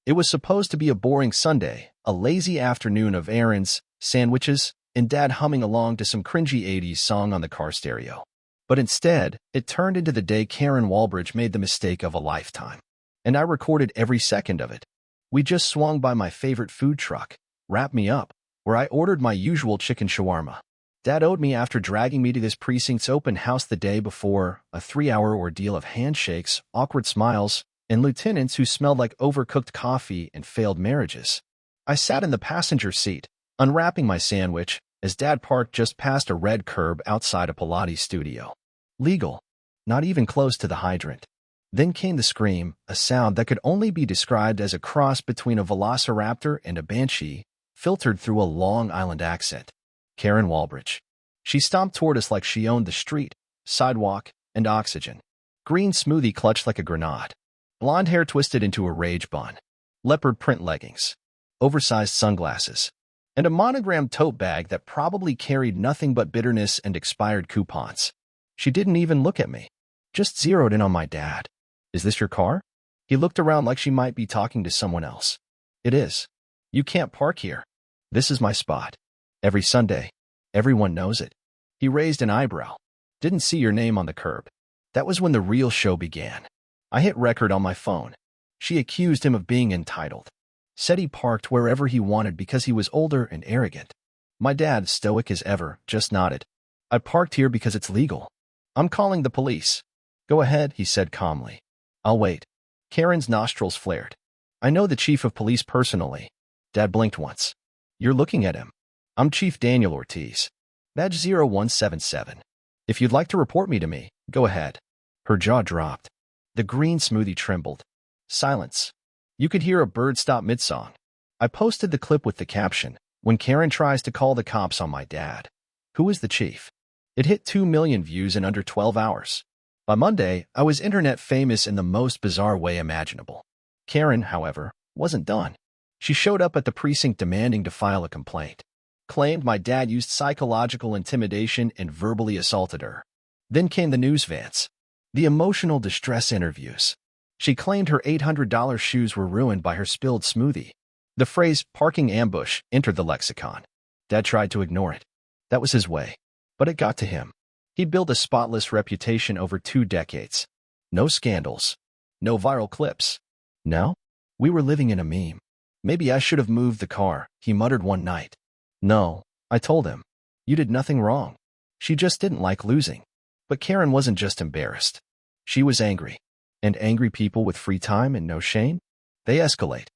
It was supposed to be a boring Sunday, a lazy afternoon of errands, sandwiches, and Dad humming along to some cringy 80s song on the car stereo. But instead, it turned into the day Karen Walbridge made the mistake of a lifetime. And I recorded every second of it. We just swung by my favorite food truck, Wrap Me Up, where I ordered my usual chicken shawarma. Dad owed me after dragging me to this precinct's open house the day before, a 3-hour ordeal of handshakes, awkward smiles, and lieutenants who smelled like overcooked coffee and failed marriages. I sat in the passenger seat, unwrapping my sandwich, as Dad parked just past a red curb outside a Pilates studio. Legal. Not even close to the hydrant. Then came the scream, a sound that could only be described as a cross between a velociraptor and a banshee, filtered through a Long Island accent. Karen Walbridge. She stomped toward us like she owned the street, sidewalk, and oxygen. Green smoothie clutched like a grenade. Blonde hair twisted into a rage bun. Leopard print leggings. Oversized sunglasses. And a monogrammed tote bag that probably carried nothing but bitterness and expired coupons. She didn't even look at me. Just zeroed in on my dad. Is this your car? He looked around like she might be talking to someone else. It is. You can't park here. This is my spot. Every Sunday. Everyone knows it. He raised an eyebrow. Didn't see your name on the curb. That was when the real show began. I hit record on my phone. She accused him of being entitled. Said he parked wherever he wanted because he was older and arrogant. My dad, stoic as ever, just nodded. I parked here because it's legal. I'm calling the police. Go ahead, he said calmly. I'll wait. Karen's nostrils flared. I know the chief of police personally. Dad blinked once. You're looking at him. I'm Chief Daniel Ortiz. Badge 0177. If you'd like to report me to me, go ahead. Her jaw dropped. The green smoothie trembled. Silence. You could hear a bird stop mid-song. I posted the clip with the caption, "When Karen tries to call the cops on my dad." Who is the chief? It hit 2 million views in under 12 hours. By Monday, I was internet famous in the most bizarre way imaginable. Karen, however, wasn't done. She showed up at the precinct demanding to file a complaint. Claimed my dad used psychological intimidation and verbally assaulted her. Then came the news vans. The emotional distress interviews. She claimed her $800 shoes were ruined by her spilled smoothie. The phrase parking ambush entered the lexicon. Dad tried to ignore it. That was his way. But it got to him. He built a spotless reputation over 2 decades. No scandals. No viral clips. No? We were living in a meme. Maybe I should have moved the car, he muttered one night. No, I told him. You did nothing wrong. She just didn't like losing. But Karen wasn't just embarrassed. She was angry. And angry people with free time and no shame? They escalate.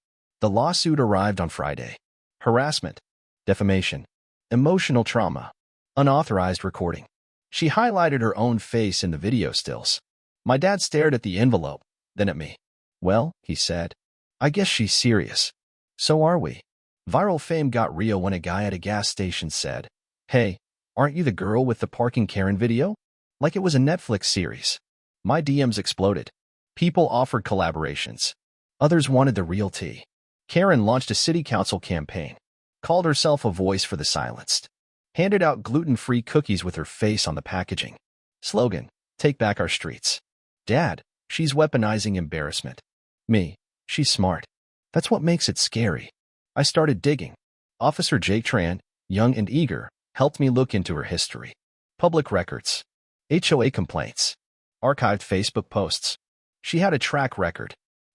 The lawsuit arrived on Friday. Harassment. Defamation. Emotional trauma. Unauthorized recording. She highlighted her own face in the video stills. My dad stared at the envelope, then at me. Well, he said, I guess she's serious. So are we. Viral fame got real when a guy at a gas station said, Hey, aren't you the girl with the parking Karen video? Like it was a Netflix series. My DMs exploded. People offered collaborations. Others wanted the real tea. Karen launched a city council campaign. Called herself a voice for the silenced. Handed out gluten-free cookies with her face on the packaging. Slogan, take back our streets. Dad, she's weaponizing embarrassment. Me, she's smart. That's what makes it scary. I started digging. Officer Jake Tran, young and eager, helped me look into her history. Public records. HOA complaints. Archived Facebook posts. She had a track record.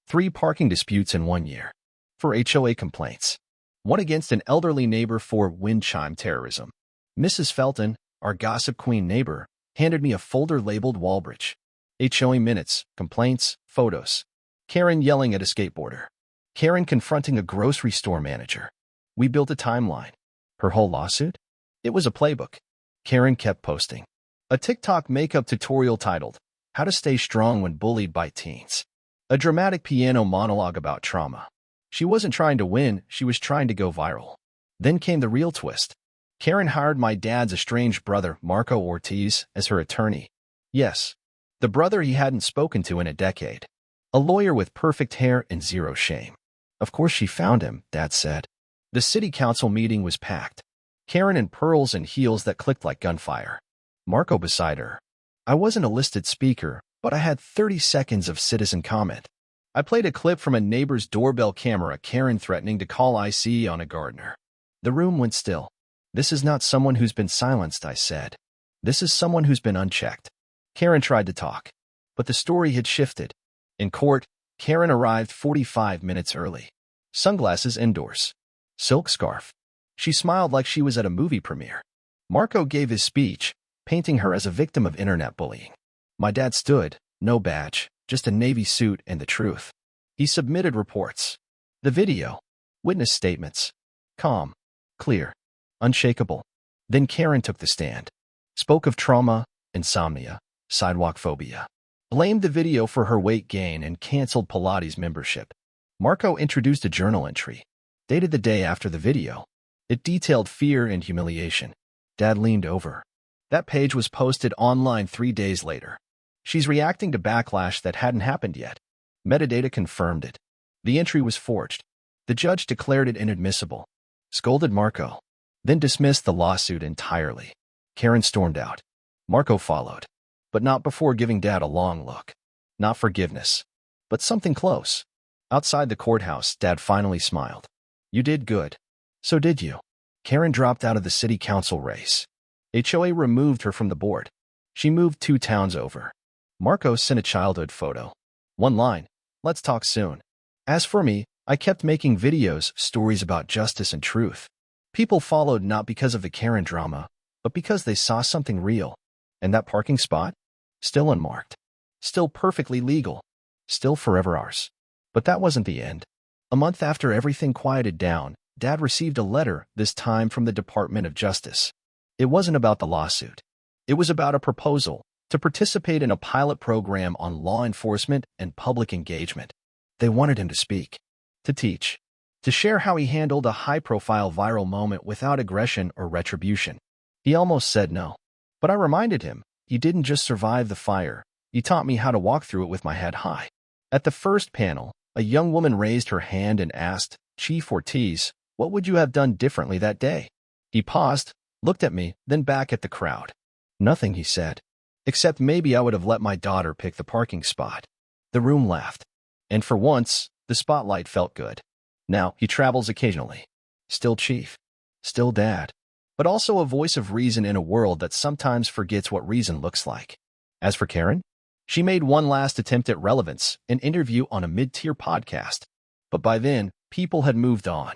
3 parking disputes in 1 year. For HOA complaints. 1 against an elderly neighbor for wind chime terrorism. Mrs. Felton, our gossip queen neighbor, handed me a folder labeled Walbridge. HOA minutes, complaints, photos. Karen yelling at a skateboarder. Karen confronting a grocery store manager. We built a timeline. Her whole lawsuit? It was a playbook. Karen kept posting. A TikTok makeup tutorial titled, How to Stay Strong When Bullied by Teens. A dramatic piano monologue about trauma. She wasn't trying to win, she was trying to go viral. Then came the real twist. Karen hired my dad's estranged brother, Marco Ortiz, as her attorney. Yes, the brother he hadn't spoken to in a decade. A lawyer with perfect hair and zero shame. Of course she found him, Dad said. The city council meeting was packed. Karen in pearls and heels that clicked like gunfire. Marco beside her. I wasn't a listed speaker, but I had 30 seconds of citizen comment. I played a clip from a neighbor's doorbell camera, Karen threatening to call IC on a gardener. The room went still. This is not someone who's been silenced, I said. This is someone who's been unchecked. Karen tried to talk, but the story had shifted. In court, Karen arrived 45 minutes early. Sunglasses indoors. Silk scarf. She smiled like she was at a movie premiere. Marco gave his speech, painting her as a victim of internet bullying. My dad stood, no badge, just a navy suit and the truth. He submitted reports. The video. Witness statements. Calm. Clear. Unshakable. Then Karen took the stand. Spoke of trauma, insomnia, sidewalk phobia. Blamed the video for her weight gain and canceled Pilates membership. Marco introduced a journal entry, dated the day after the video. It detailed fear and humiliation. Dad leaned over. That page was posted online 3 days later. She's reacting to backlash that hadn't happened yet. Metadata confirmed it. The entry was forged. The judge declared it inadmissible. Scolded Marco. Then dismissed the lawsuit entirely. Karen stormed out. Marco followed. But not before giving Dad a long look. Not forgiveness, but something close. Outside the courthouse, Dad finally smiled. You did good. So did you. Karen dropped out of the city council race. HOA removed her from the board. She moved 2 towns over. Marco sent a childhood photo. One line, let's talk soon. As for me, I kept making videos, stories about justice and truth. People followed not because of the Karen drama, but because they saw something real. And that parking spot? Still unmarked. Still perfectly legal. Still forever ours. But that wasn't the end. A month after everything quieted down, Dad received a letter, this time from the Department of Justice. It wasn't about the lawsuit. It was about a proposal to participate in a pilot program on law enforcement and public engagement. They wanted him to speak, to teach, to share how he handled a high-profile viral moment without aggression or retribution. He almost said no. But I reminded him, you didn't just survive the fire, you taught me how to walk through it with my head high. At the first panel, a young woman raised her hand and asked, Chief Ortiz, what would you have done differently that day? He paused, looked at me, then back at the crowd. Nothing, he said. Except maybe I would have let my daughter pick the parking spot. The room laughed. And for once, the spotlight felt good. Now, he travels occasionally. Still Chief. Still Dad. But also a voice of reason in a world that sometimes forgets what reason looks like. As for Karen, she made one last attempt at relevance, an interview on a mid-tier podcast. But by then, people had moved on.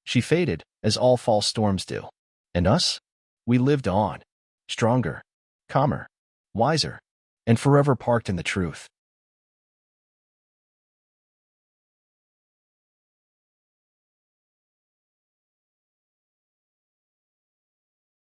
She faded, as all fall storms do. And us? We lived on. Stronger. Calmer. Wiser. And forever parked in the truth.